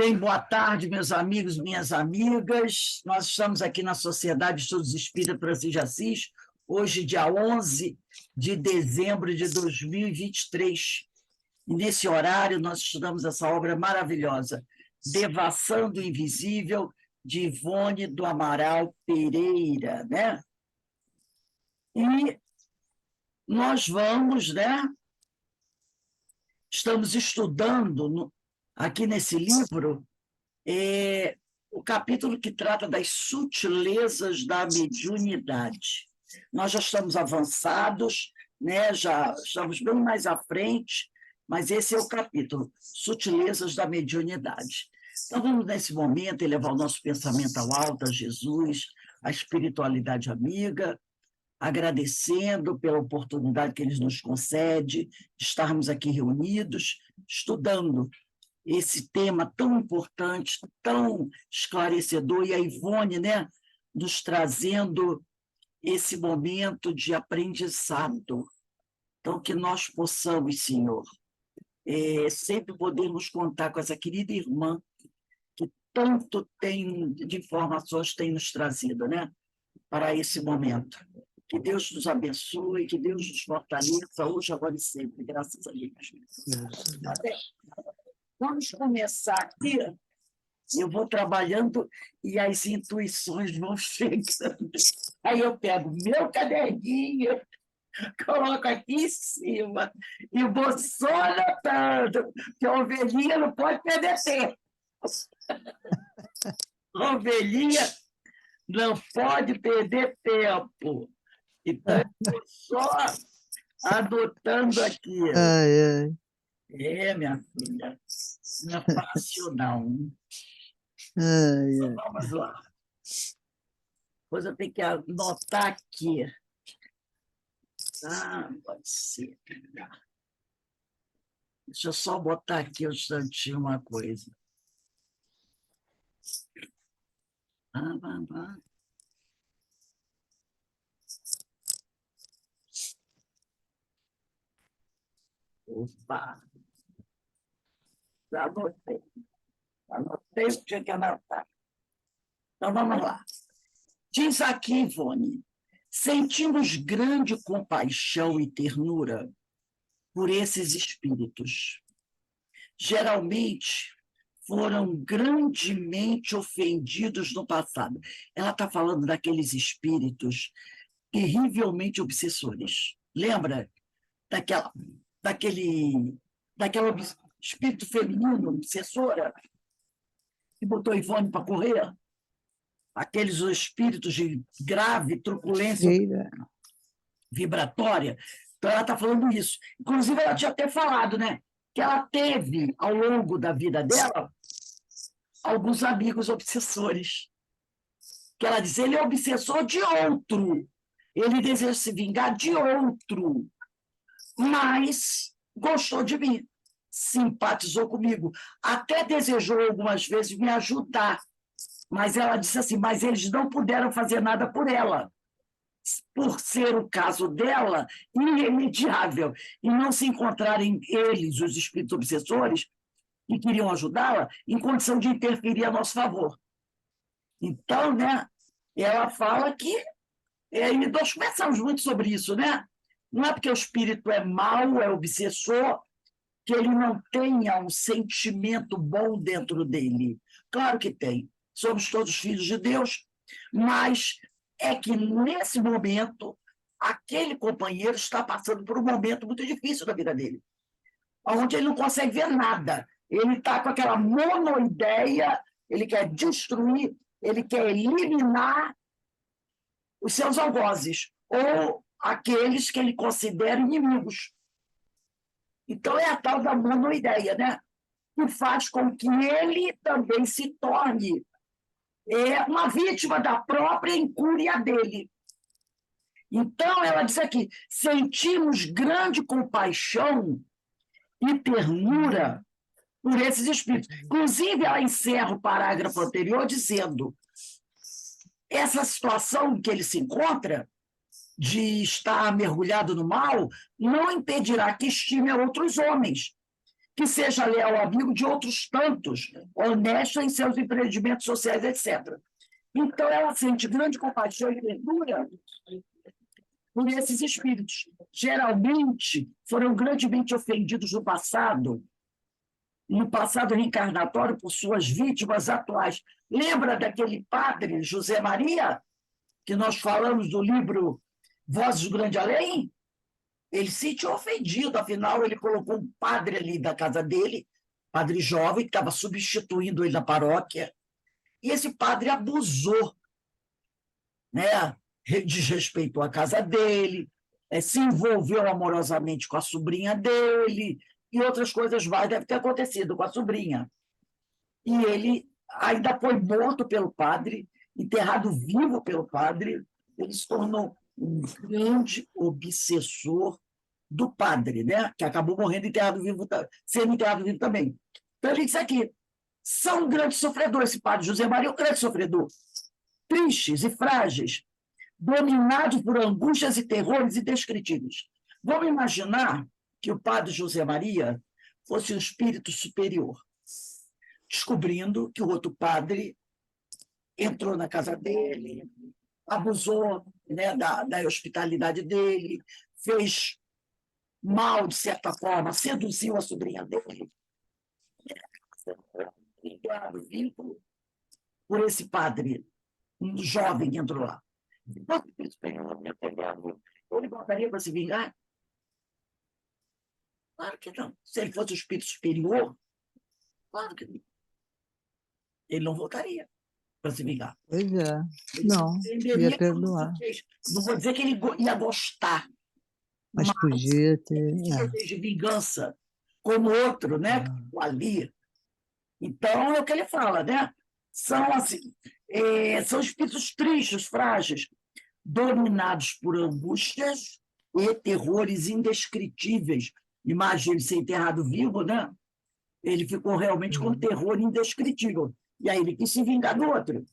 Bem, boa tarde, meus amigos, minhas amigas. Nós estamos aqui na Sociedade de Estudos Espírita Francisco de Assis, hoje, dia 11 de dezembro de 2023. E, nesse horário, nós estudamos essa obra maravilhosa, Devassando o Invisível, de Ivone do Amaral Pereira, né? E nós vamos, né? Estamos estudando aqui nesse livro o capítulo que trata das sutilezas da mediunidade. Nós já estamos avançados, né? Já estamos bem mais à frente, mas esse é o capítulo, Sutilezas da Mediunidade. Então, vamos, nesse momento, elevar o nosso pensamento ao alto, a Jesus, a espiritualidade amiga, agradecendo pela oportunidade que eles nos concede de estarmos aqui reunidos, estudando esse tema tão importante, tão esclarecedor, e a Ivone, né, nos trazendo esse momento de aprendizado. Então, que nós possamos, Senhor, sempre podermos contar com essa querida irmã que tanto de informações tem nos trazido, né, para esse momento. Que Deus nos abençoe, que Deus nos fortaleça hoje, agora e sempre, graças a Deus. Vamos começar aqui. Eu vou trabalhando e as intuições vão chegando. Aí eu pego meu caderninho, coloco aqui em cima e vou só anotando, que a ovelhinha não pode perder tempo. A ovelhinha não pode perder tempo. Então, eu estou só anotando aqui. Minha filha, não é fácil, não. Então, vamos lá. Depois eu tenho que anotar aqui. Pode ser. Deixa eu só botar aqui um instantinho uma coisa. Opa! Já anotei. Anotei o que tinha que anotar. Então, vamos lá. Diz aqui, Ivone, sentimos grande compaixão e ternura por esses espíritos. Geralmente, foram grandemente ofendidos no passado. Ela está falando daqueles espíritos terrivelmente obsessores. Lembra daquele espírito feminino obsessora que botou Ivone para correr? Aqueles espíritos de grave truculência vibratória. Então, ela está falando isso. Inclusive, ela tinha até falado, né, que ela teve, ao longo da vida dela, alguns amigos obsessores. Que ela diz, ele é obsessor de outro. Ele deseja se vingar de outro. Mas gostou de mim. Simpatizou comigo. Até desejou algumas vezes me ajudar. Mas ela disse assim, mas eles não puderam fazer nada por ela, por ser o caso dela irremediável, e não se encontrarem eles, os espíritos obsessores, que queriam ajudá-la, em condição de interferir a nosso favor. Então, né, ela fala que, e nós conversamos muito sobre isso, né? Não é porque o espírito é mau, é obsessor, que ele não tenha um sentimento bom dentro dele. Claro que tem. Somos todos filhos de Deus, mas é que, nesse momento, aquele companheiro está passando por um momento muito difícil da vida dele, onde ele não consegue ver nada. Ele está com aquela monoideia, ele quer destruir, ele quer eliminar os seus algozes, ou aqueles que ele considera inimigos. Então, é a tal da monoideia, né? Que faz com que ele também se torne uma vítima da própria incúria dele. Então, ela diz aqui, sentimos grande compaixão e ternura por esses espíritos. Inclusive, ela encerra o parágrafo anterior dizendo, essa situação que ele se encontra, de estar mergulhado no mal, não impedirá que estime a outros homens, que seja leal amigo de outros tantos, honesto em seus empreendimentos sociais, etc. Então, ela sente grande compaixão e ternura por esses espíritos. Geralmente, foram grandemente ofendidos no passado reencarnatório, por suas vítimas atuais. Lembra daquele padre, José Maria, que nós falamos do livro Vozes do Grande Além? Ele se sentiu ofendido, afinal, ele colocou um padre ali da casa dele, padre jovem, que estava substituindo ele na paróquia, e esse padre abusou, né? Desrespeitou a casa dele, se envolveu amorosamente com a sobrinha dele, e outras coisas mais devem ter acontecido com a sobrinha. E ele ainda foi morto pelo padre, enterrado vivo pelo padre, ele se tornou um grande obsessor do padre, né? Que acabou morrendo enterrado vivo, sendo enterrado vivo também. Então, ele disse aqui, são grandes sofredores, esse padre José Maria é um grande sofredor, tristes e frágeis, dominados por angústias e terrores indescritíveis. Vamos imaginar que o padre José Maria fosse um espírito superior, descobrindo que o outro padre entrou na casa dele, abusou, né, da hospitalidade dele, fez mal, de certa forma, seduziu a sobrinha dele. Vínculo por esse padre, um jovem que entrou lá. Ele voltaria para se vingar? Claro que não. Se ele fosse o espírito superior, claro que não. Ele não voltaria para se vingar. Pois é. Ele Não, ia perdoar. Não vou dizer que ele ia gostar, Mas podia ter. de vingança, como outro, né? O Ali. Então, é o que ele fala, né? São, assim, são espíritos tristes, frágeis, dominados por angústias e terrores indescritíveis. Imagina ele ser enterrado vivo, né? Ele ficou realmente com terror indescritível. E aí ele quis se vingar do outro.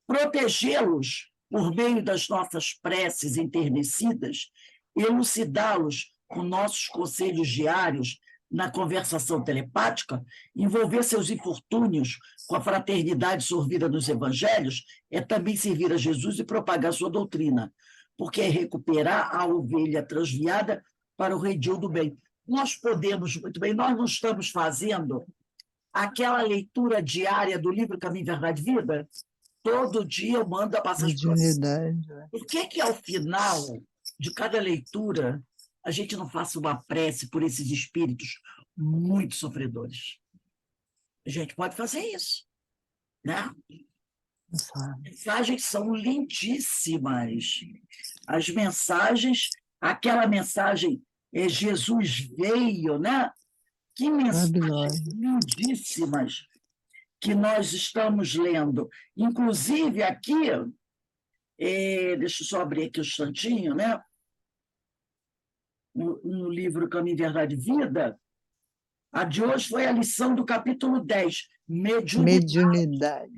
Protegê-los por meio das nossas preces enternecidas, elucidá-los com nossos conselhos diários na conversação telepática, envolver seus infortúnios com a fraternidade sorvida nos evangelhos, é também servir a Jesus e propagar sua doutrina, porque é recuperar a ovelha transviada para o redil do bem. Nós podemos, muito bem, nós não estamos fazendo aquela leitura diária do livro Caminho, Verdade e Vida? Todo dia eu mando a passagem. Por que ao final de cada leitura a gente não faça uma prece por esses espíritos muito sofredores? A gente pode fazer isso, né? As mensagens são lindíssimas. As mensagens, aquela mensagem, Jesus veio, né? Que mensagens lindíssimas que nós estamos lendo. Inclusive, aqui, deixa eu só abrir aqui um instantinho, né? No livro Caminho, Verdade e Vida, a de hoje foi a lição do capítulo 10, mediunidade,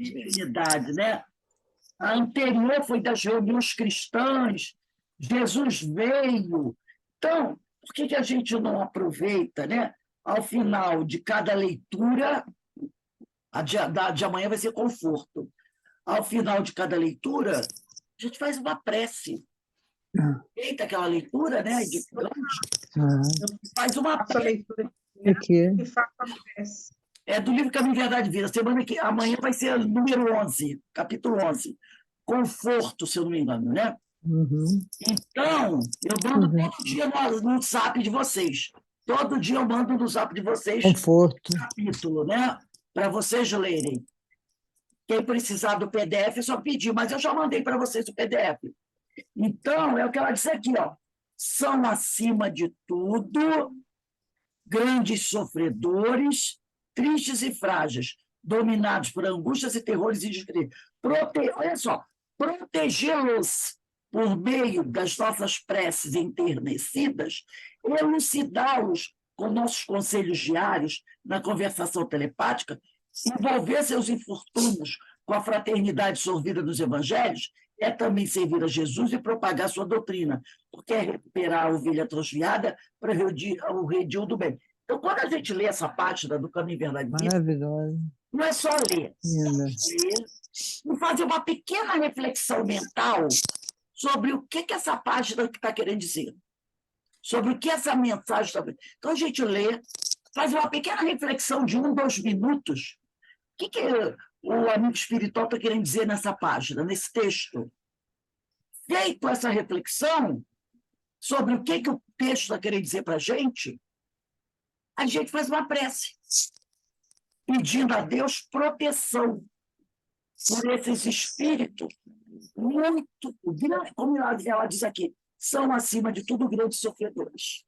né? A anterior foi das reuniões cristãs, Jesus veio. Então, por que a gente não aproveita, né? Ao final de cada leitura, a de amanhã vai ser conforto. Ao final de cada leitura, a gente faz uma prece. Eita, aquela leitura, né? Faz uma prece. É do livro Caminho, Verdade e Vida. Amanhã vai ser o número 11, capítulo 11. Conforto, se eu não me engano, né? Então, eu mando todo dia no zap de vocês. Todo dia eu mando no zap de vocês conforto. Capítulo, né? Para vocês lerem. Quem precisar do PDF é só pedir, mas eu já mandei para vocês o PDF. Então, é o que ela disse aqui, ó. São, acima de tudo, grandes sofredores, tristes e frágeis, dominados por angústias e terrores indescritíveis. Olha só, protegê-los por meio das nossas preces enternecidas, elucidá-los com nossos conselhos diários na conversação telepática, envolver seus infortúnios com a fraternidade sorvida dos evangelhos, é também servir a Jesus e propagar sua doutrina, porque é recuperar a ovelha transviada para o redil do bem. Então, quando a gente lê essa página do Caminho, Verdade e Vida, Maravilhosa. não é só ler, Linda. ler e fazer uma pequena reflexão mental sobre o que essa página está querendo dizer, sobre o que essa mensagem está. Então, a gente lê, faz uma pequena reflexão de 1, 2 minutos. O que o amigo espiritual está querendo dizer nessa página, nesse texto? Feito essa reflexão sobre o que o texto está querendo dizer para a gente faz uma prece, pedindo a Deus proteção por esses espíritos muito, como ela diz aqui, são, acima de tudo, grandes sofredores.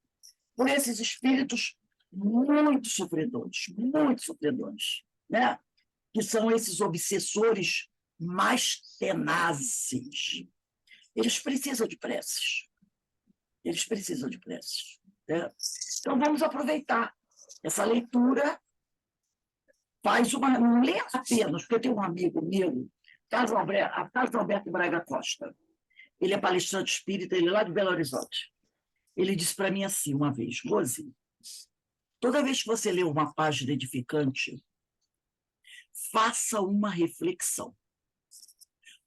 Por esses espíritos muito sofredores, né? Que são esses obsessores mais tenazes. Eles precisam de preces. Eles precisam de preces. Né? Então, vamos aproveitar essa leitura. Faz uma. Não lê apenas, porque eu tenho um amigo meu, Carlos Alberto Braga Costa. Ele é palestrante espírita, ele é lá de Belo Horizonte. Ele disse para mim assim uma vez: Rose, toda vez que você lê uma página edificante, faça uma reflexão.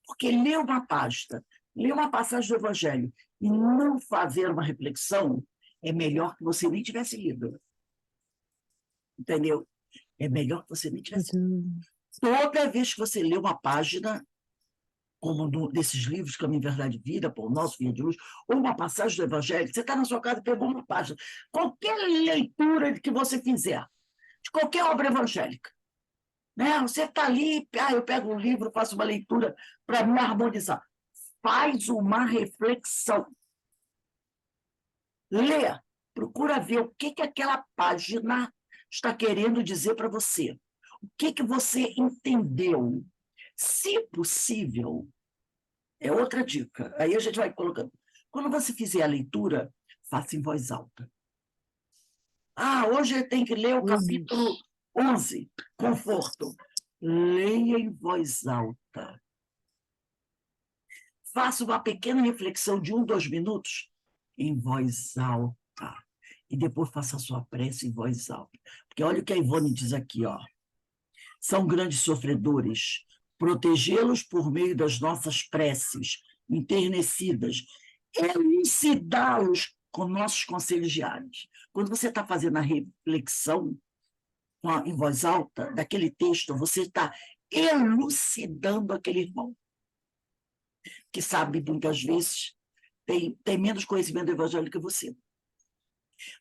Porque ler uma página, ler uma passagem do Evangelho e não fazer uma reflexão é melhor que você nem tivesse lido. Entendeu? É melhor que você nem tivesse lido. Toda vez que você lê uma página, como desses livros, Caminho, Verdade e Vida, por Nosso Via de Luz, ou uma passagem do Evangelho, você está na sua casa e pegou uma página. Qualquer leitura que você fizer, de qualquer obra evangélica, né? Você está ali, eu pego um livro, faço uma leitura para me harmonizar. Faz uma reflexão. Lê, procura ver o que aquela página está querendo dizer para você. O que você entendeu. Se possível, é outra dica. Aí a gente vai colocando. Quando você fizer a leitura, faça em voz alta. Hoje tem que ler o capítulo 11, Conforto. Leia em voz alta. Faça uma pequena reflexão de 1, 2 minutos em voz alta. E depois faça a sua prece em voz alta. Porque olha o que a Ivone diz aqui, ó. São grandes sofredores. Protegê-los por meio das nossas preces enternecidas, elucidá-los com nossos conselhos diários. Quando você está fazendo a reflexão em voz alta daquele texto, você está elucidando aquele irmão, que sabe, muitas vezes, tem menos conhecimento do evangelho que você.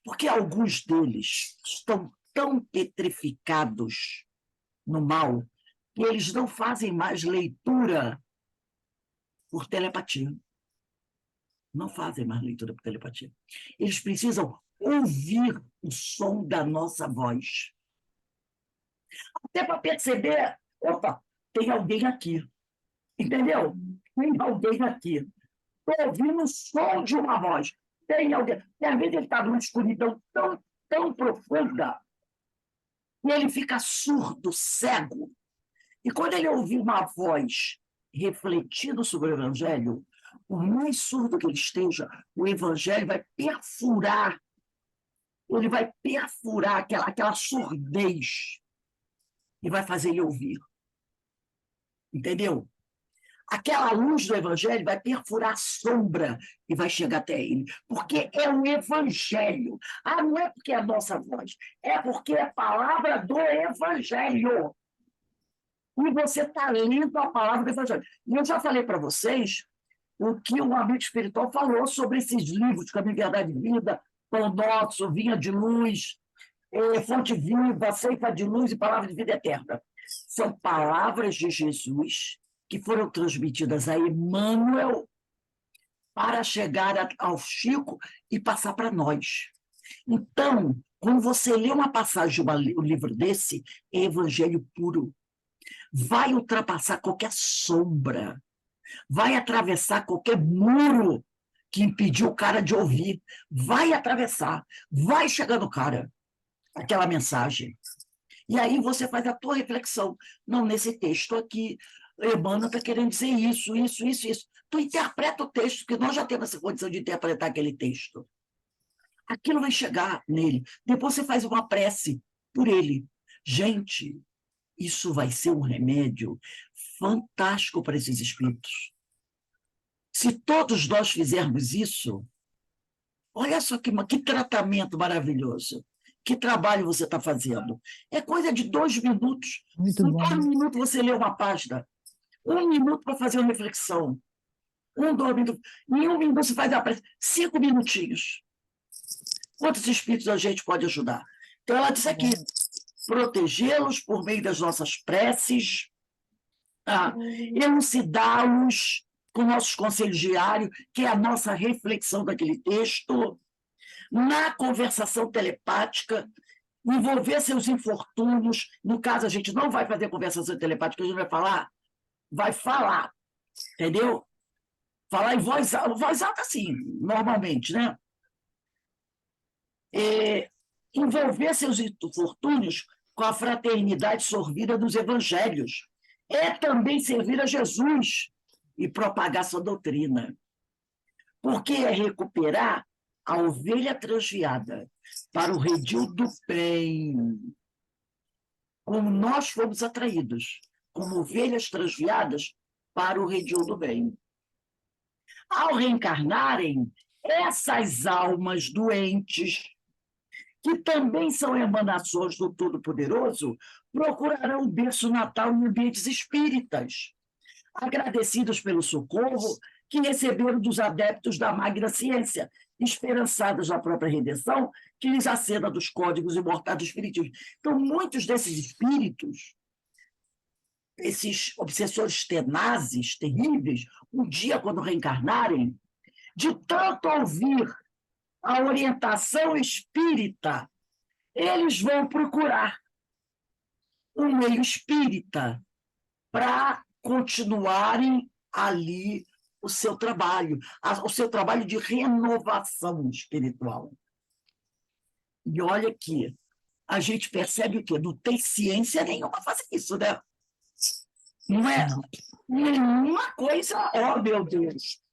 Porque alguns deles estão tão petrificados no mal que eles não fazem mais leitura por telepatia. Não fazem mais leitura por telepatia. Eles precisam ouvir o som da nossa voz. Até para perceber, opa, tem alguém aqui. Entendeu? Tem alguém aqui. Estou ouvindo o som de uma voz. Tem alguém. E às vezes ele está numa escuridão tão profunda e ele fica surdo, cego. E quando ele ouvir uma voz refletindo sobre o Evangelho, por mais surdo que ele esteja, o Evangelho vai perfurar, ele vai perfurar aquela surdez e vai fazer ele ouvir. Entendeu? Aquela luz do Evangelho vai perfurar a sombra e vai chegar até ele. Porque é o Evangelho. Não é porque é a nossa voz, é porque é a palavra do Evangelho. E você está lendo a palavra do Evangelho. E eu já falei para vocês o que um amigo espiritual falou sobre esses livros, Caminho, Verdade e Vida, Pão Nosso, Vinha de Luz, Fonte Viva, Ceifa de Luz e Palavra de Vida Eterna. São palavras de Jesus que foram transmitidas a Emmanuel para chegar ao Chico e passar para nós. Então, quando você lê uma passagem de um livro desse, é evangelho puro. Vai ultrapassar qualquer sombra, vai atravessar qualquer muro que impediu o cara de ouvir, vai atravessar, vai chegar no cara, aquela mensagem. E aí você faz a tua reflexão. Não, nesse texto aqui, Emmanuel está querendo dizer isso. Tu interpreta o texto, porque nós já temos essa condição de interpretar aquele texto. aquilo vai chegar nele. Depois você faz uma prece por ele. Gente, isso vai ser um remédio fantástico para esses espíritos. Se todos nós fizermos isso, olha só que tratamento maravilhoso. Que trabalho você está fazendo? É coisa de 2 minutos. Muito Em bom. 2 minutos você lê uma página. 1 minuto para fazer uma reflexão. 1, 2 minutos. Em 1 minuto você faz a prece. 5 minutinhos. Quantos espíritos a gente pode ajudar? Então, ela diz aqui, protegê-los por meio das nossas preces, elucidá-los com nossos conselhos diários, que é a nossa reflexão daquele texto, na conversação telepática, envolver seus infortúnios. No caso, a gente não vai fazer conversação telepática, a gente vai falar, entendeu? Falar em voz alta, sim, normalmente, né? Envolver seus infortúnios com a fraternidade sorvida dos evangelhos. É também servir a Jesus e propagar sua doutrina. Porque é recuperar a ovelha transviada para o redil do bem. Como nós fomos atraídos, como ovelhas transviadas para o redil do bem. Ao reencarnarem, essas almas doentes, que também são emanações do Todo-Poderoso, procurarão o berço natal em ambientes espíritas, agradecidos pelo socorro que receberam dos adeptos da magna ciência, esperançados na própria redenção, que lhes aceda dos códigos imortais do espiritismo. Então, muitos desses espíritos, esses obsessores tenazes, terríveis, um dia, quando reencarnarem, de tanto ouvir a orientação espírita, eles vão procurar um meio espírita para continuarem ali o seu trabalho de renovação espiritual. E olha aqui, a gente percebe o quê? Não tem ciência nenhuma para fazer isso, né? Não é nenhuma coisa, oh meu Deus.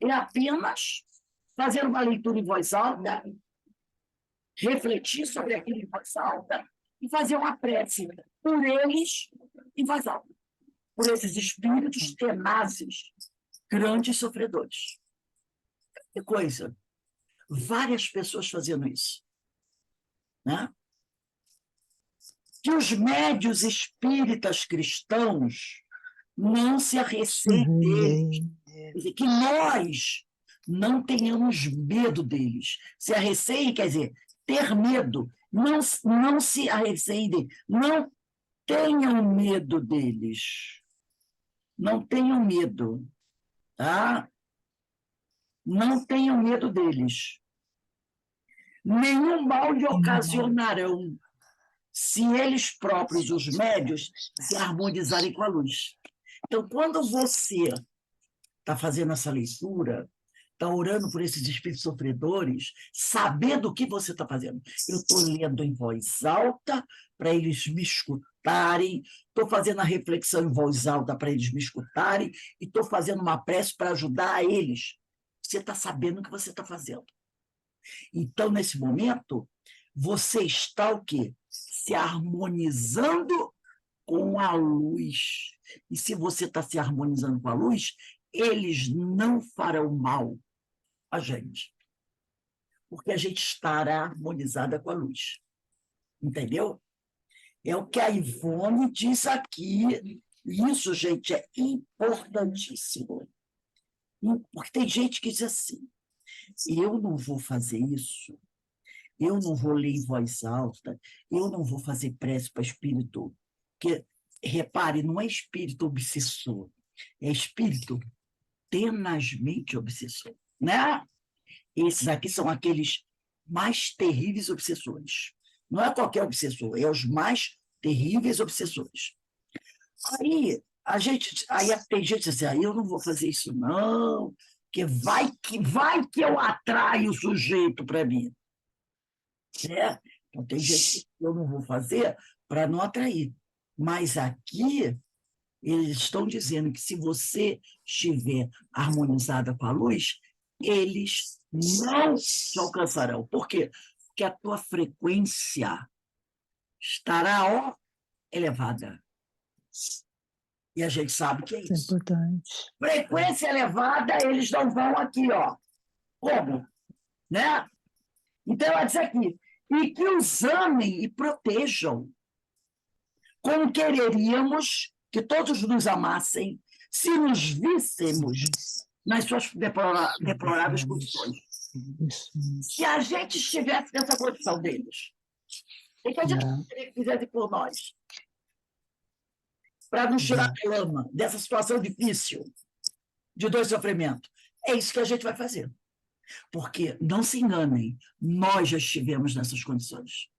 É apenas fazer uma leitura em voz alta, refletir sobre aquilo em voz alta e fazer uma prece por eles em voz alta, por esses espíritos tenazes, grandes sofredores. Que coisa! Várias pessoas fazendo isso. Né? Que os médios espíritas cristãos não se arreceiem deles. Quer dizer, que nós não tenhamos medo deles. Se arreceiem, quer dizer, ter medo. Não se arreceiem deles. Não tenham medo deles. Não tenham medo. Tá? Não tenham medo deles. Nenhum mal lhe ocasionarão se eles próprios, os médios, se harmonizarem com a luz. Então, quando você está fazendo essa leitura, está orando por esses espíritos sofredores, sabendo o que você está fazendo. Eu estou lendo em voz alta para eles me escutarem, estou fazendo a reflexão em voz alta para eles me escutarem e estou fazendo uma prece para ajudar eles. Você está sabendo o que você está fazendo. Então, nesse momento, você está o quê? Se harmonizando com a luz. E se você está se harmonizando com a luz, eles não farão mal a gente. Porque a gente estará harmonizada com a luz. Entendeu? É o que a Ivone diz aqui. Isso, gente, é importantíssimo. Porque tem gente que diz assim, eu não vou fazer isso, eu não vou ler em voz alta, eu não vou fazer prece para espírito. Porque, repare, não é espírito obsessor, é espírito tenazmente obsessor. Né? Esses aqui são aqueles mais terríveis obsessores. Não é qualquer obsessor, é os mais terríveis obsessores. Aí tem gente assim, eu não vou fazer isso não, porque vai que eu atraio o sujeito para mim. Né? Então tem gente que eu não vou fazer para não atrair. Mas aqui eles estão dizendo que se você estiver harmonizada com a luz, eles não te alcançarão. Por quê? Porque a tua frequência estará elevada. E a gente sabe que é Isso é isso. importante. Frequência elevada, eles não vão aqui, ó. Como? Né? Então, ela diz aqui, e que os amem e protejam, como quereríamos que todos nos amassem se nos víssemos nas suas deploráveis condições. Se a gente estivesse nessa condição deles, o que a gente queria que fizesse por nós? Para nos tirar da lama, dessa situação difícil, de dor e sofrimento. É isso que a gente vai fazer. Porque, não se enganem, nós já estivemos nessas condições.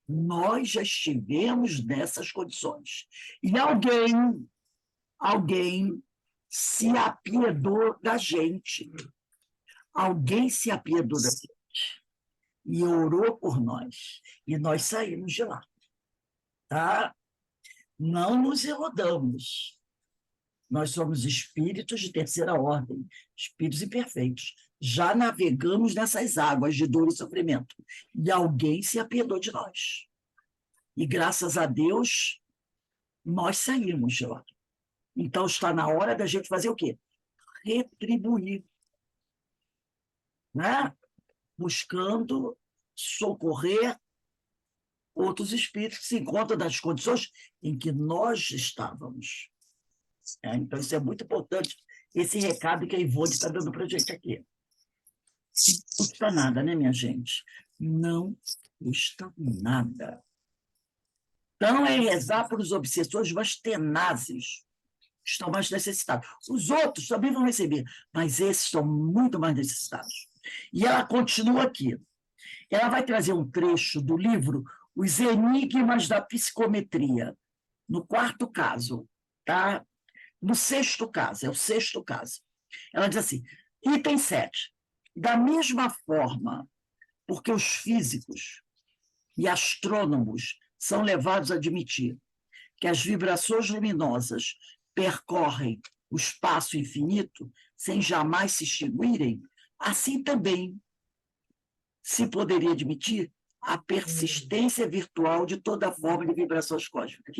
Nós já estivemos nessas condições. E alguém se apiedou da gente. Alguém se apiedou da gente. E orou por nós. E nós saímos de lá. Tá? Não nos iludamos. Nós somos espíritos de terceira ordem, espíritos imperfeitos. Já navegamos nessas águas de dor e sofrimento. E alguém se apiedou de nós. E, graças a Deus, nós saímos de lá. Então, está na hora da gente fazer o quê? Retribuir. Né? Buscando socorrer outros espíritos que se encontram nas condições em que nós estávamos. Então, isso é muito importante, esse recado que a Ivone está dando para a gente aqui. Não custa nada, né, minha gente? Não custa nada. Então, é rezar por os obsessores mais tenazes, que estão mais necessitados. Os outros também vão receber, mas esses estão muito mais necessitados. E ela continua aqui. Ela vai trazer um trecho do livro Os Enigmas da Psicometria, no 4º caso, tá? No 6º caso, é o 6º caso. Ela diz assim, item 7. Da mesma forma, porque os físicos e astrônomos são levados a admitir que as vibrações luminosas percorrem o espaço infinito sem jamais se extinguirem, assim também se poderia admitir a persistência virtual de toda forma de vibrações cósmicas.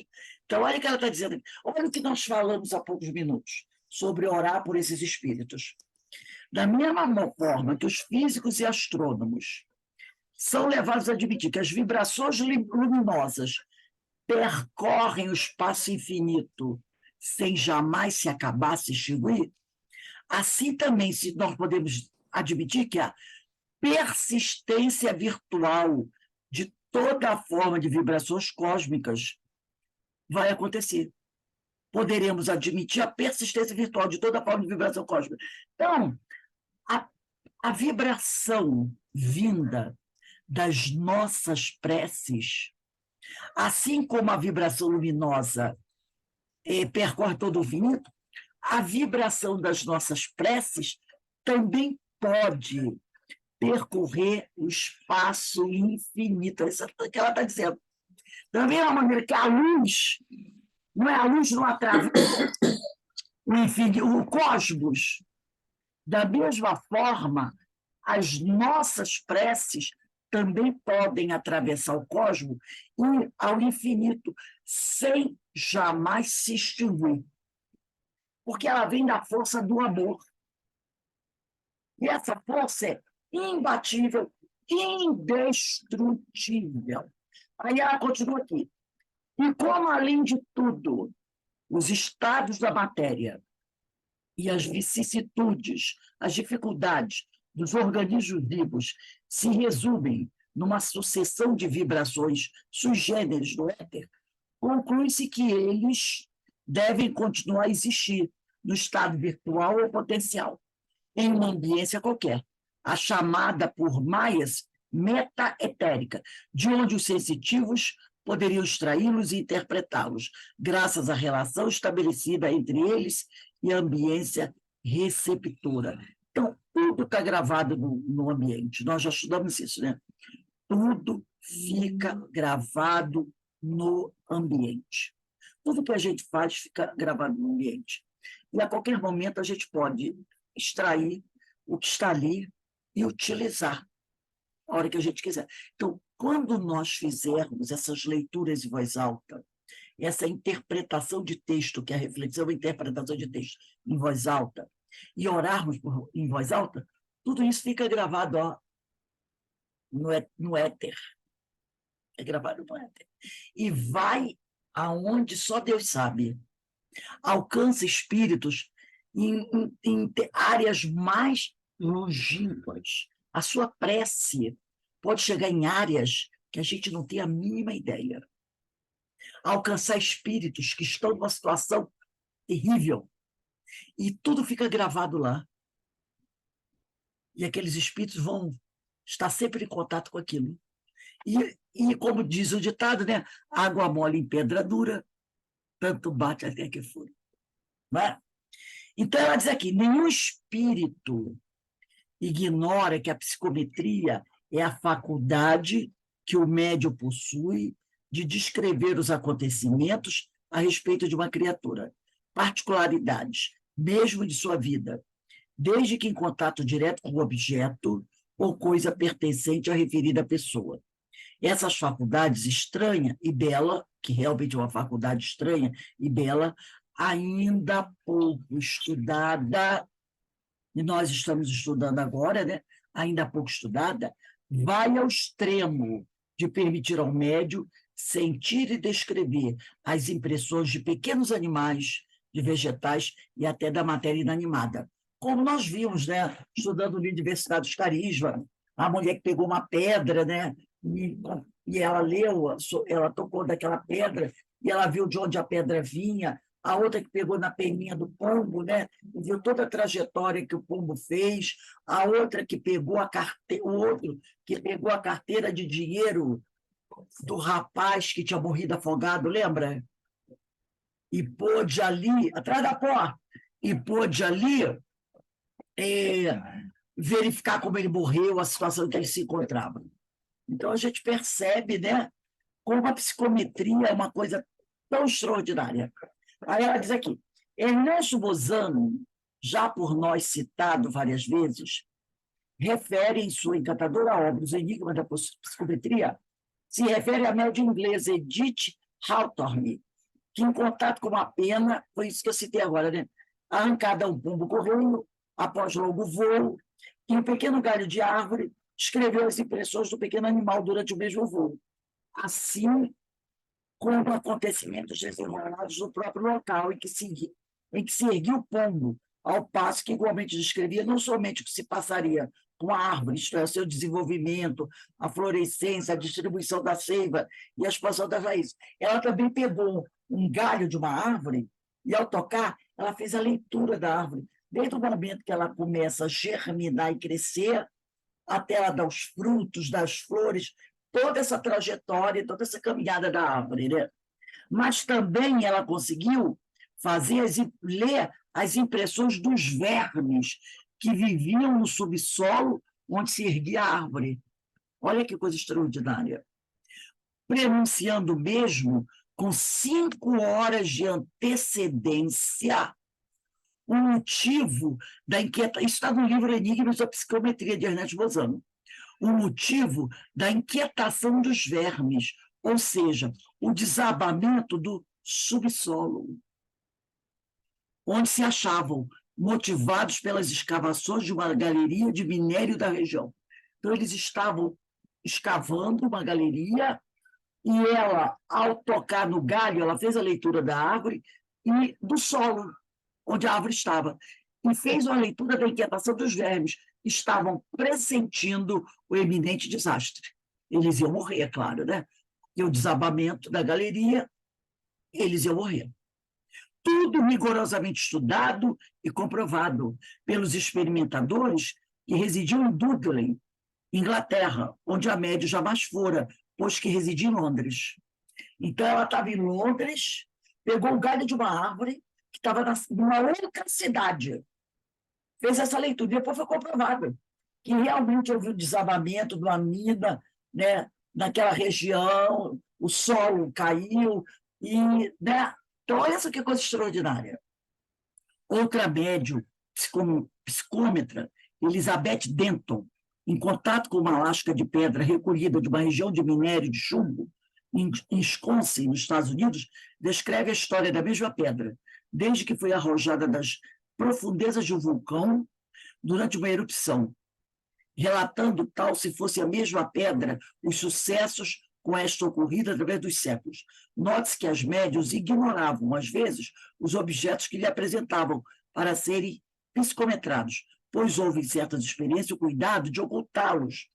Então, olha o que ela está dizendo. Olha o que nós falamos há poucos minutos sobre orar por esses espíritos. Da mesma forma que os físicos e astrônomos são levados a admitir que as vibrações luminosas percorrem o espaço infinito sem jamais se acabar, se extinguir, assim também se nós podemos admitir que a persistência virtual de toda a forma de vibrações cósmicas vai acontecer. Poderemos admitir a persistência virtual de toda a forma de vibração cósmica. Então, a vibração vinda das nossas preces, assim como a vibração luminosa percorre todo o infinito, a vibração das nossas preces também pode percorrer o espaço infinito. Isso é o que ela está dizendo. Da mesma maneira que a luz, não é? A luz não atravessa o infinito, o cosmos. Da mesma forma, as nossas preces também podem atravessar o cosmos e ir ao infinito, sem jamais se extinguir. Porque ela vem da força do amor. E essa força é imbatível, indestrutível. Aí ela continua aqui. E como, além de tudo, os estados da matéria e as vicissitudes, as dificuldades dos organismos vivos se resumem numa sucessão de vibrações sui generis do éter, conclui-se que eles devem continuar a existir no estado virtual ou potencial, em uma ambiência qualquer, a chamada por Maias metaetérica, de onde os sensitivos poderiam extraí-los e interpretá-los, graças à relação estabelecida entre eles e a ambiência receptora. Então, tudo está gravado no ambiente. Nós já estudamos isso, né? Tudo fica gravado no ambiente. Tudo que a gente faz fica gravado no ambiente. E a qualquer momento a gente pode extrair o que está ali e utilizar a hora que a gente quiser. Então, quando nós fizermos essas leituras em voz alta, essa interpretação de texto, que é a reflexão e interpretação de texto em voz alta, e orarmos em voz alta, tudo isso fica gravado no éter. É gravado no éter. E vai aonde só Deus sabe. Alcança espíritos em áreas mais longínquas. A sua prece pode chegar em áreas que a gente não tem a mínima ideia. Alcançar espíritos que estão numa situação terrível. E tudo fica gravado lá. E aqueles espíritos vão estar sempre em contato com aquilo. E como diz o ditado, né? Água mole em pedra dura, tanto bate até que fura. Não é? Então, ela diz aqui, nenhum espírito ignora que a psicometria é a faculdade que o médium possui de descrever os acontecimentos a respeito de uma criatura, particularidades, mesmo de sua vida, desde que em contato direto com o objeto ou coisa pertencente à referida pessoa. Essas faculdades estranha e bela, que realmente é uma faculdade estranha e bela, ainda pouco estudada, e nós estamos estudando agora, né? Ainda pouco estudada, vai ao extremo de permitir ao médium sentir e descrever as impressões de pequenos animais, de vegetais e até da matéria inanimada. Como nós vimos, né? Estudando na Universidade dos Carisma, a mulher que pegou uma pedra, né? E ela leu, ela tocou daquela pedra, e ela viu de onde a pedra vinha, a outra que pegou na peninha do pombo, né? E viu toda a trajetória que o pombo fez, a outra que pegou o outro que pegou a carteira de dinheiro do rapaz que tinha morrido afogado, lembra? E pôde ali, atrás da porta, e pôde ali verificar como ele morreu, a situação em que ele se encontrava. Então, a gente percebe, né, como a psicometria é uma coisa tão extraordinária. Aí ela diz aqui, Ernesto Bozano, já por nós citado várias vezes, refere em sua encantadora obra, Os Enigmas da Psicometria, se refere à médium inglesa Edith Hawthorne, que em contato com uma pena, foi isso que eu citei agora, né? Arrancada a um pombo correndo, após longo voo, em um pequeno galho de árvore, escreveu as impressões do pequeno animal durante o mesmo voo. Assim, como acontecimentos desenrolados no próprio local em que se erguia o pombo, ao passo que igualmente descrevia não somente o que se passaria com a árvore, isto é, o seu desenvolvimento, a florescência, a distribuição da seiva e a expansão das raízes. Ela também pegou um galho de uma árvore e, ao tocar, ela fez a leitura da árvore, desde o momento que ela começa a germinar e crescer, até ela dar os frutos, das flores, toda essa trajetória, toda essa caminhada da árvore, né? Mas também ela conseguiu ler as impressões dos vermes que viviam no subsolo onde se erguia a árvore. Olha que coisa extraordinária. Pronunciando mesmo com 5 horas de antecedência o motivo da inquietação. Isso está no livro Enigmas da Psicometria, de Ernesto Bozano. O motivo da inquietação dos vermes, ou seja, o desabamento do subsolo, onde se achavam, motivados pelas escavações de uma galeria de minério da região. Então, eles estavam escavando uma galeria e ela, ao tocar no galho, ela fez a leitura da árvore e do solo, onde a árvore estava, e fez uma leitura da inquietação dos vermes. Estavam pressentindo o eminente desastre. Eles iam morrer, é claro, né? E o desabamento da galeria, eles iam morrer. Tudo rigorosamente estudado e comprovado pelos experimentadores que residiam em Dudley, Inglaterra, onde a médium jamais fora, pois que residia em Londres. Então, ela estava em Londres, pegou o galho de uma árvore que estava numa outra cidade, fez essa leitura, e depois foi comprovado que realmente houve um desabamento de uma mina, né, naquela região, o solo caiu, e, né, então olha essa que coisa extraordinária. Outra médium, psicômetra, Elizabeth Denton, em contato com uma lasca de pedra recolhida de uma região de minério de chumbo, em Wisconsin, nos Estados Unidos, descreve a história da mesma pedra, desde que foi arrojada das profundezas de um vulcão durante uma erupção, relatando tal se fosse a mesma pedra os sucessos com esta ocorrida através dos séculos. Note-se que as médiuns ignoravam, às vezes, os objetos que lhe apresentavam para serem psicometrados, pois houve em certas experiências o cuidado de ocultá-los,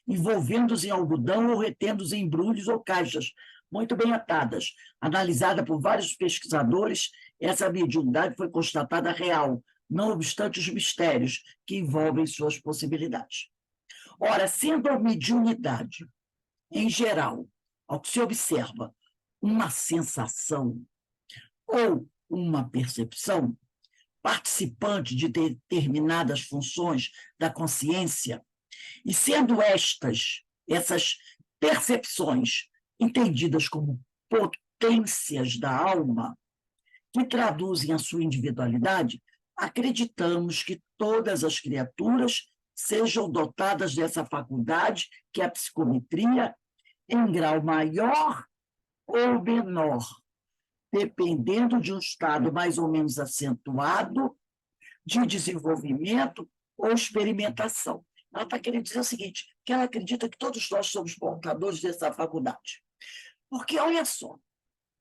envolvendo-os em algodão ou retendo-os em embrulhos ou caixas, muito bem atadas. Analisada por vários pesquisadores, essa mediunidade foi constatada real, não obstante os mistérios que envolvem suas possibilidades. Ora, sendo a mediunidade, em geral, ao que se observa, uma sensação ou uma percepção, participante de determinadas funções da consciência, e sendo essas percepções entendidas como potências da alma, que traduzem a sua individualidade, acreditamos que todas as criaturas sejam dotadas dessa faculdade, que é a psicometria, em grau maior ou menor, dependendo de um estado mais ou menos acentuado de desenvolvimento ou experimentação. Ela está querendo dizer o seguinte, que ela acredita que todos nós somos portadores dessa faculdade. Porque, olha só,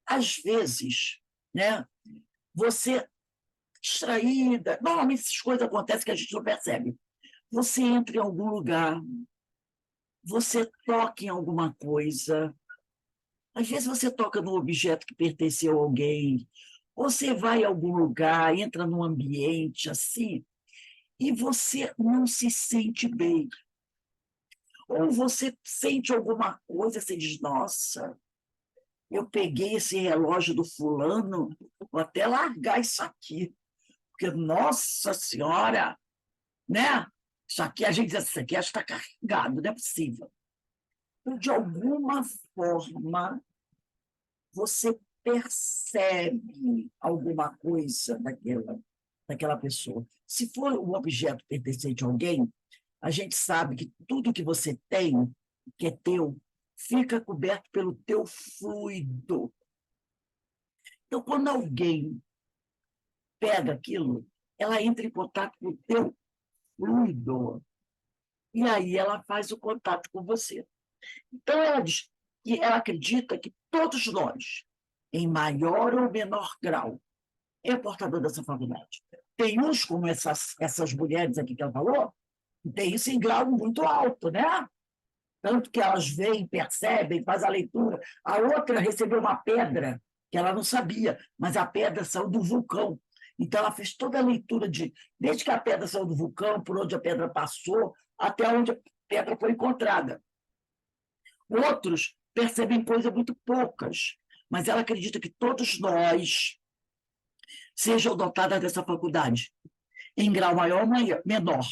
às vezes, né, você distraída, normalmente essas coisas acontecem que a gente não percebe. Você entra em algum lugar, você toca em alguma coisa, às vezes você toca num objeto que pertenceu a alguém, você vai a algum lugar, entra num ambiente assim, e você não se sente bem. Ou você sente alguma coisa, você diz, nossa, eu peguei esse relógio do fulano, vou até largar isso aqui, porque, nossa senhora, né? Isso aqui, a gente diz assim, isso aqui acho que está carregado, não é possível. Então, de alguma forma, você percebe alguma coisa daquela pessoa. Se for um objeto pertencente a alguém, a gente sabe que tudo que você tem, que é teu, fica coberto pelo teu fluido. Então, quando alguém pega aquilo, ela entra em contato com o teu fluido. E aí ela faz o contato com você. Então, ela diz que ela acredita que todos nós, em maior ou menor grau, é portador dessa faculdade. Tem uns, como essas mulheres aqui que ela falou, que tem isso em grau muito alto, né? Tanto que elas veem, percebem, fazem a leitura. A outra recebeu uma pedra que ela não sabia, mas a pedra saiu do vulcão. Então, ela fez toda a leitura desde que a pedra saiu do vulcão, por onde a pedra passou, até onde a pedra foi encontrada. Outros percebem coisas muito poucas, mas ela acredita que todos nós sejam dotados dessa faculdade, em grau maior ou menor,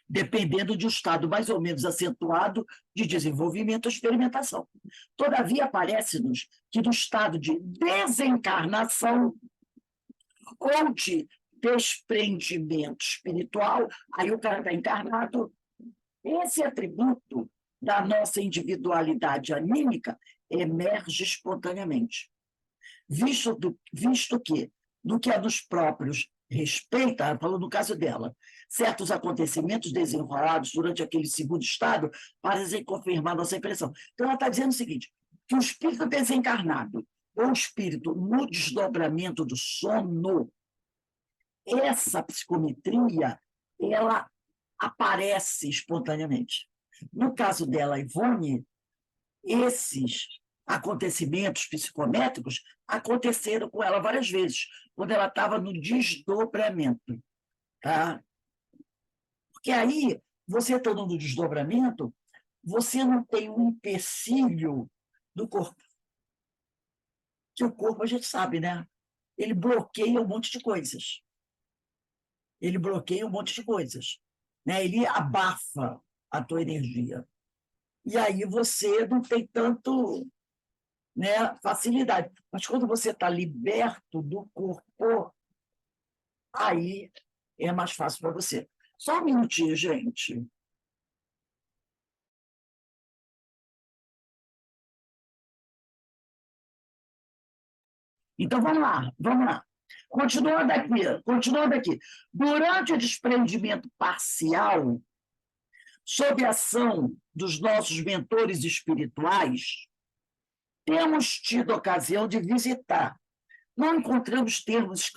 dependendo de um estado mais ou menos acentuado de desenvolvimento ou experimentação. Todavia, parece-nos que no estado de desencarnação ou de desprendimento espiritual, aí o cara está encarnado, esse atributo da nossa individualidade anímica emerge espontaneamente, visto que, no que a nos próprios respeita, falando no caso dela, certos acontecimentos desenrolados durante aquele segundo estado parecem confirmar nossa impressão. Então, ela está dizendo o seguinte, que o espírito desencarnado, ou o espírito no desdobramento do sono, essa psicometria, ela aparece espontaneamente. No caso dela, Ivone, esses acontecimentos psicométricos aconteceram com ela várias vezes, quando ela estava no desdobramento. Tá? Porque aí, você estando no desdobramento, você não tem um empecilho do corpo. Que o corpo, a gente sabe, né? Ele bloqueia um monte de coisas. Ele bloqueia um monte de coisas. Né? Ele abafa a tua energia. E aí você não tem tanto, né, facilidade. Mas quando você está liberto do corpo, aí é mais fácil para você. Só um minutinho, gente. Então, vamos lá, vamos lá. Continuando aqui. Durante o desprendimento parcial, sob a ação dos nossos mentores espirituais, temos tido ocasião de visitar. Não encontramos termos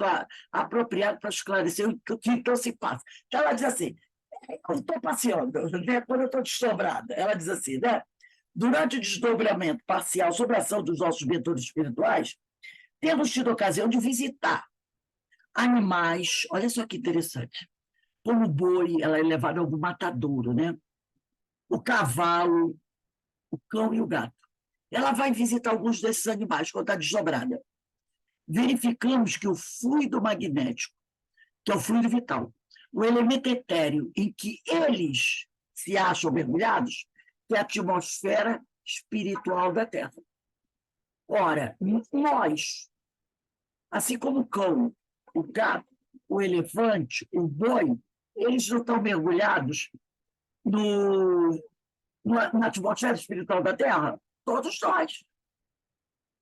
apropriados para esclarecer o que então se passa. Então, ela diz assim, eu estou passeando, né, quando eu estou desdobrada, ela diz assim, né? Durante o desdobramento parcial sob a ação dos nossos mentores espirituais, temos tido ocasião de visitar animais, olha só que interessante, como o boi, ela é levada ao matadouro, né? O cavalo, o cão e o gato. Ela vai visitar alguns desses animais quando está desdobrada. Verificamos que o fluido magnético, que é o fluido vital, o elemento etéreo em que eles se acham mergulhados, que é a atmosfera espiritual da Terra. Ora, nós, assim como o cão, o gato, o elefante, o boi, eles não estão mergulhados na atmosfera espiritual da Terra? Todos nós.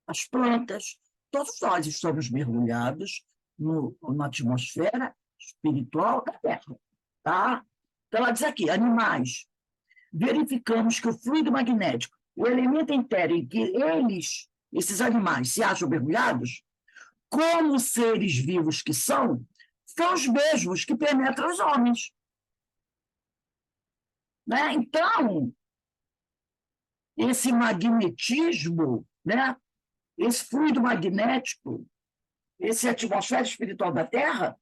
As plantas, todos nós estamos mergulhados na atmosfera espiritual da Terra. Tá? Então, ela diz aqui, animais. Verificamos que o fluido magnético, o elemento etéreo em que esses animais, se acham mergulhados, como seres vivos que são os mesmos que penetram os homens. Né? Então, esse magnetismo, né? Esse fluido magnético, essa atmosfera espiritual da Terra,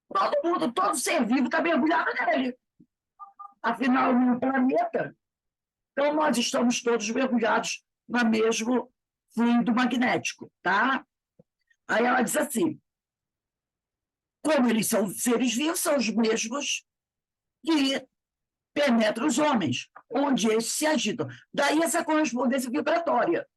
todo mundo, todo ser vivo está mergulhado nele. Afinal, no planeta, então nós estamos todos mergulhados no mesmo fluido magnético, tá? Aí ela diz assim, como eles são seres vivos, são os mesmos que penetram os homens, onde estes se agitam. Daí essa correspondência vibratória,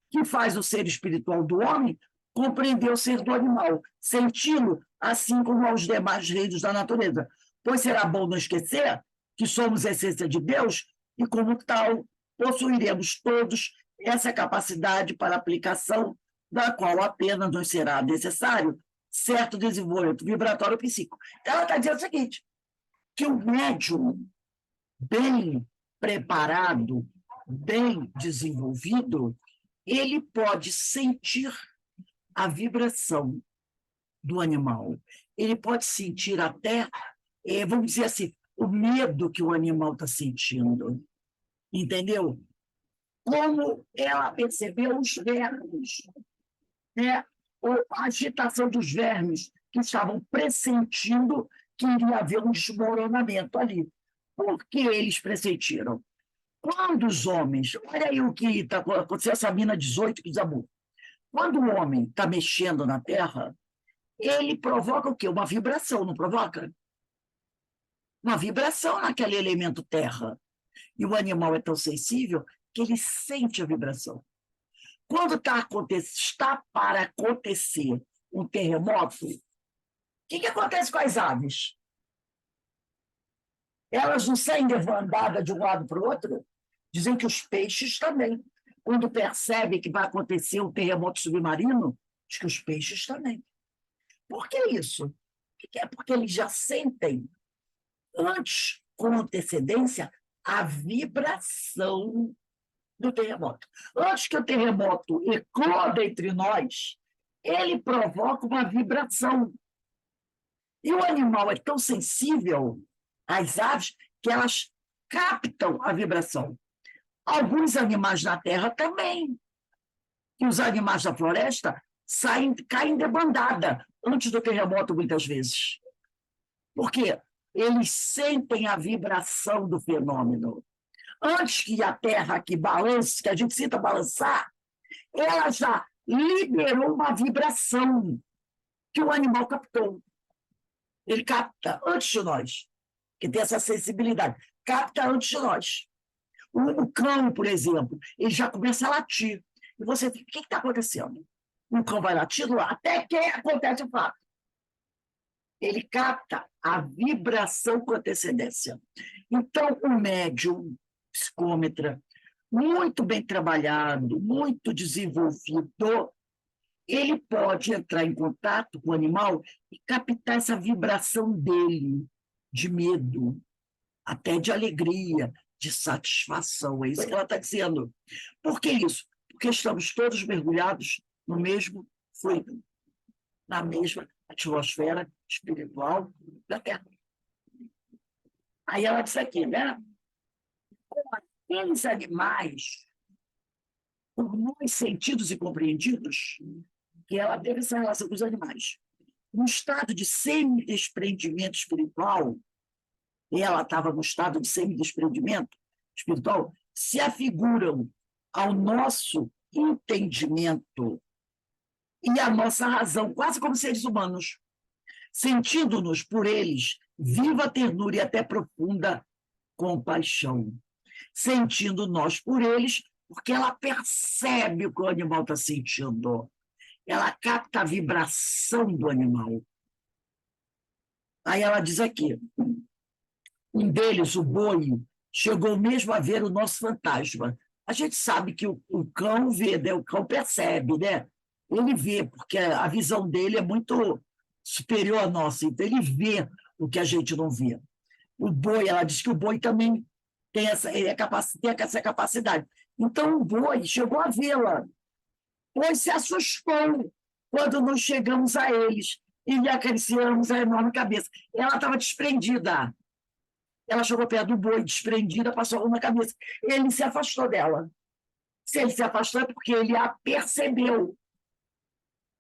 que faz o ser espiritual do homem compreender o ser do animal, senti-lo assim como aos demais reinos da natureza. Pois será bom não esquecer que somos a essência de Deus e, como tal, possuiremos todos essa capacidade para aplicação, da qual apenas nos será necessário certo desenvolvimento vibratório psíquico. Ela está dizendo o seguinte, que o médium bem preparado, bem desenvolvido, ele pode sentir a vibração do animal. Ele pode sentir até, vamos dizer assim, o medo que o animal está sentindo. Entendeu? Como ela percebeu os vermes, né? A agitação dos vermes que estavam pressentindo que iria haver um desmoronamento ali. Por que eles pressentiram? Quando os homens, olha aí o que está acontecendo, essa mina 18 que desabou. Quando o homem está mexendo na Terra, ele provoca o quê? Uma vibração, não provoca? Uma vibração naquele elemento Terra. E o animal é tão sensível que ele sente a vibração. Quando está para acontecer um terremoto, o que acontece com as aves? Elas não saem levandadas de um lado para o outro? Dizem que os peixes também. Quando percebem que vai acontecer um terremoto submarino, diz que os peixes também. Por que isso? É porque eles já sentem, antes, com antecedência, a vibração do terremoto. Antes que o terremoto ecloda entre nós, ele provoca uma vibração. E o animal é tão sensível, as aves, que elas captam a vibração. Alguns animais na Terra também. E os animais da floresta caem de bandada antes do terremoto, muitas vezes. Por quê? Eles sentem a vibração do fenômeno. Antes que a Terra aqui balance, que a gente sinta balançar, ela já liberou uma vibração que o animal captou. Ele capta antes de nós, que tem essa sensibilidade. Capta antes de nós. O cão, por exemplo, ele já começa a latir. E você fica, o que está acontecendo? O cão vai latindo até que acontece o fato. ele capta a vibração com antecedência. Então, o médium, psicômetra, muito bem trabalhado, muito desenvolvido, ele pode entrar em contato com o animal e captar essa vibração dele, de medo, até de alegria, de satisfação. É isso que ela está dizendo. Por que isso? Porque estamos todos mergulhados no mesmo fluido, na mesma atmosfera espiritual da Terra. Aí ela diz aqui, né? Aqueles animais, por nós sentidos e compreendidos, que ela teve essa relação com os animais. No estado de semi-desprendimento espiritual, e ela estava no estado de semi-desprendimento espiritual, se afiguram ao nosso entendimento e à nossa razão, quase como seres humanos, sentindo-nos por eles viva ternura e até profunda compaixão, sentindo nós por eles, porque ela percebe o que o animal está sentindo, ela capta a vibração do animal. Aí ela diz aqui, um deles, o boi, chegou mesmo a ver o nosso fantasma. A gente sabe que o cão vê, né? O cão percebe, né? Ele vê, porque a visão dele é muito superior à nossa, então ele vê o que a gente não vê. O boi, ela diz que o boi também tem essa capacidade. Então o boi chegou a vê-la, pois se assustou quando nós chegamos a eles e lhe acariciamos a enorme cabeça. Ela estava desprendida. Ela chegou perto do boi, desprendida, passou a mão na cabeça. Ele se afastou dela. Se ele se afastou é porque ele a percebeu.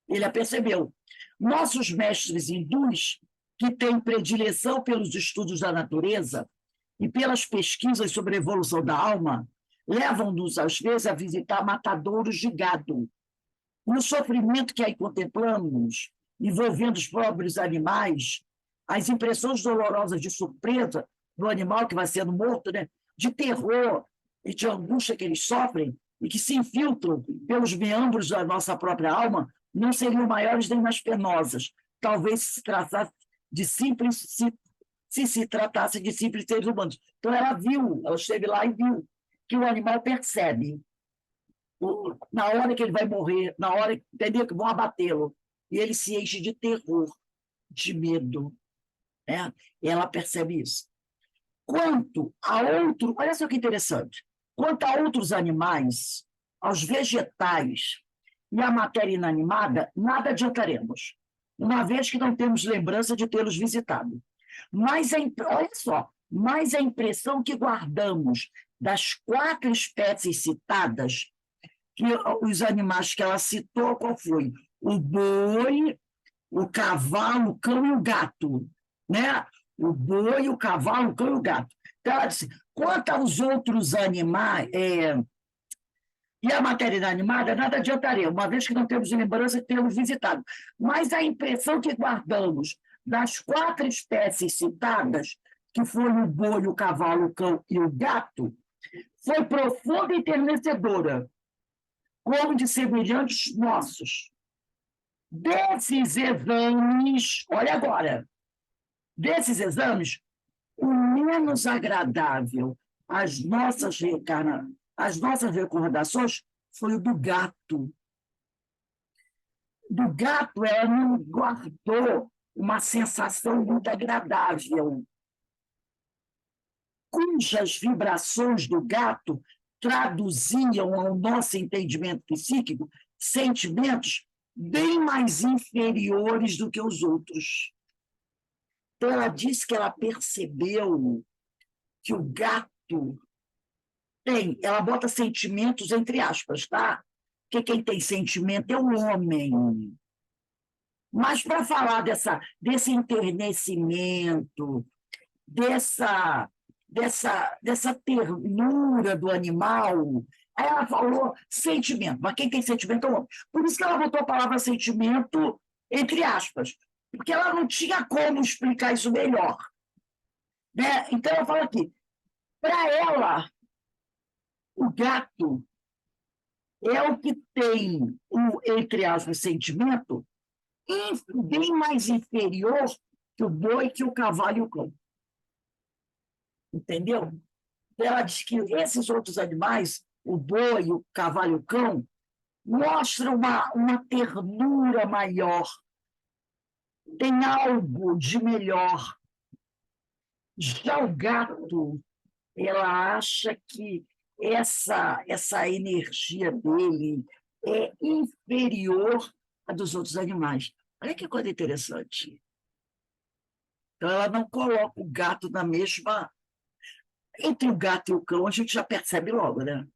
Ele a percebeu. Nossos mestres hindus, que têm predileção pelos estudos da natureza e pelas pesquisas sobre a evolução da alma, levam-nos, às vezes, a visitar matadouros de gado. No sofrimento que aí contemplamos, envolvendo os pobres animais, as impressões dolorosas de surpresa do animal que vai sendo morto, né? De terror e de angústia que eles sofrem e que se infiltram pelos meandros da nossa própria alma, não seriam maiores nem mais penosas. Talvez se tratasse de simples, se tratasse de simples seres humanos. Então ela viu, ela esteve lá e viu que o animal percebe na hora que ele vai morrer, na hora, entendeu? Que vão abatê-lo. E ele se enche de terror, de medo. Né? E ela percebe isso. Quanto a outro, olha só que interessante, quanto a outros animais, aos vegetais e à matéria inanimada, nada adiantaremos, uma vez que não temos lembrança de tê-los visitado. Mas olha só, mas a impressão que guardamos das 4 espécies citadas, que os animais que ela citou, qual foi? O boi, o cavalo, o cão e o gato, né? O boi, o cavalo, o cão e o gato. Então, ela disse, quanto aos outros animais, e a matéria inanimada, nada adiantaria, uma vez que não temos lembrança de termos visitado. Mas a impressão que guardamos das 4 espécies citadas, que foram o boi, o cavalo, o cão e o gato, foi profunda e enternecedora, como de semelhantes nossos. Desses exames, olha agora, desses exames, o menos agradável às nossas recordações foi o do gato. Do gato, ela não guardou uma sensação muito agradável, cujas vibrações do gato traduziam ao nosso entendimento psíquico sentimentos bem mais inferiores do que os outros. Então, ela disse que ela percebeu que o gato tem, ela bota sentimentos entre aspas, tá? Porque quem tem sentimento é o homem. Mas para falar desse enternecimento, dessa ternura do animal, aí ela falou sentimento, mas quem tem sentimento é o homem. Por isso que ela botou a palavra sentimento entre aspas, porque ela não tinha como explicar isso melhor. Né? Então, ela fala aqui, para ela, o gato é o que tem o, entre aspas, sentimento bem mais inferior que o boi, que o cavalo e o cão. Entendeu? Ela diz que esses outros animais, o boi, o cavalo e o cão, mostram uma ternura maior, tem algo de melhor. Já o gato, ela acha que essa energia dele é inferior à dos outros animais. Olha que coisa interessante. Então, ela não coloca o gato na mesma. Entre o gato e o cão, a gente já percebe logo, né?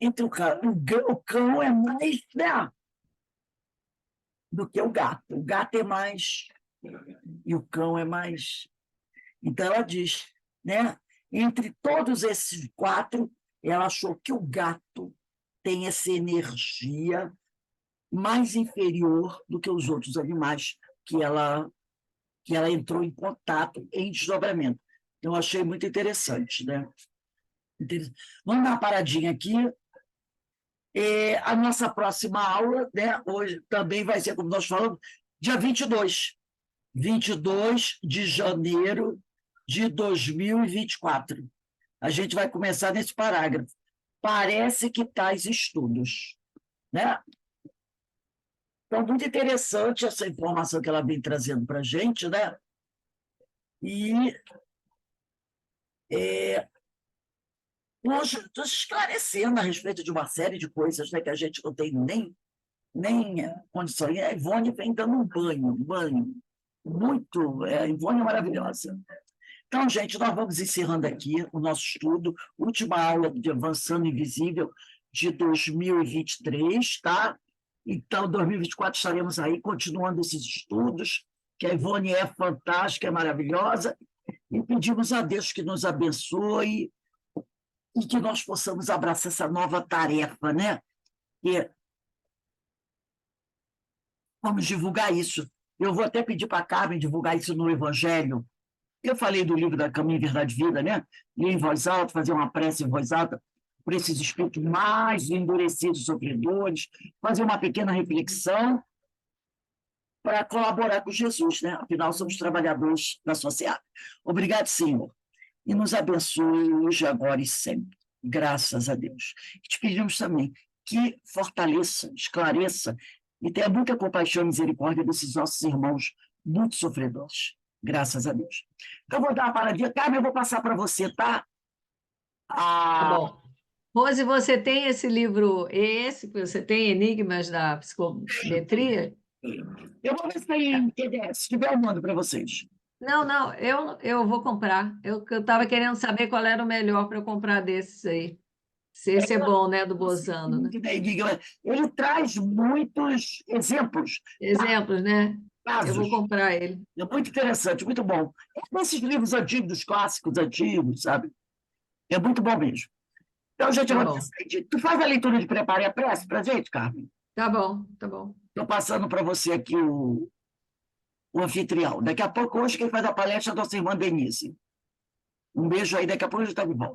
Entre o cão é mais, né, do que o gato. O gato é mais. E o cão é mais. Então, ela diz, né? Entre todos esses quatro, ela achou que o gato tem essa energia mais inferior do que os outros animais que ela entrou em contato em desdobramento. Então, eu achei muito interessante, né? Vamos dar uma paradinha aqui. A nossa próxima aula, né, hoje também vai ser, como nós falamos, dia 22 de janeiro de 2024. A gente vai começar nesse parágrafo. Parece que tais estudos, né? Então, muito interessante essa informação que ela vem trazendo para a gente, né? E hoje, estou esclarecendo a respeito de uma série de coisas, né, que a gente não tem nem condição. E a Ivone vem dando um banho. Muito. A Ivone é maravilhosa. Então, gente, nós vamos encerrando aqui o nosso estudo, última aula de Avançando Invisível de 2023, tá? Então, 2024 estaremos aí continuando esses estudos, que a Ivone é fantástica, é maravilhosa, e pedimos a Deus que nos abençoe e que nós possamos abraçar essa nova tarefa, né? E vamos divulgar isso. Eu vou até pedir para a Carmen divulgar isso no Evangelho. Eu falei do livro da Caminho, Verdade e Vida, né? Ler em voz alta, fazer uma prece em voz alta por esses espíritos mais endurecidos, sofredores, fazer uma pequena reflexão para colaborar com Jesus, né? Afinal, somos trabalhadores da sociedade. Obrigado, Senhor. E nos abençoe hoje, agora e sempre. Graças a Deus. E te pedimos também que fortaleça, esclareça e tenha muita compaixão e misericórdia desses nossos irmãos muito sofredores. Graças a Deus. Então, eu vou dar uma paradinha. Carmen, eu vou passar para você, tá? Tá Ah, bom. Rose, você tem esse livro, esse que você tem, Enigmas da Psicometria? eu vou ver se tem PDF. Se tiver, eu mando para vocês. Não, eu vou comprar. Eu estava querendo saber qual era o melhor para eu comprar desses aí. Se esse é bom, né, do Bozano, né? Ele traz muitos exemplos, Exemplos, né? Eu casos. vou comprar ele. É muito interessante, muito bom. É desses livros antigos, dos clássicos antigos, sabe? É muito bom mesmo. Então, gente, eu Tá vou bom, decidir. Tu faz a leitura de Prepare a Prece para a gente, Carmen? tá bom, tá bom. Estou passando para você aqui o anfitrião. Daqui a pouco, hoje, quem faz a palestra é a nossa irmã Denise. Um beijo aí, daqui a pouco a gente está de volta.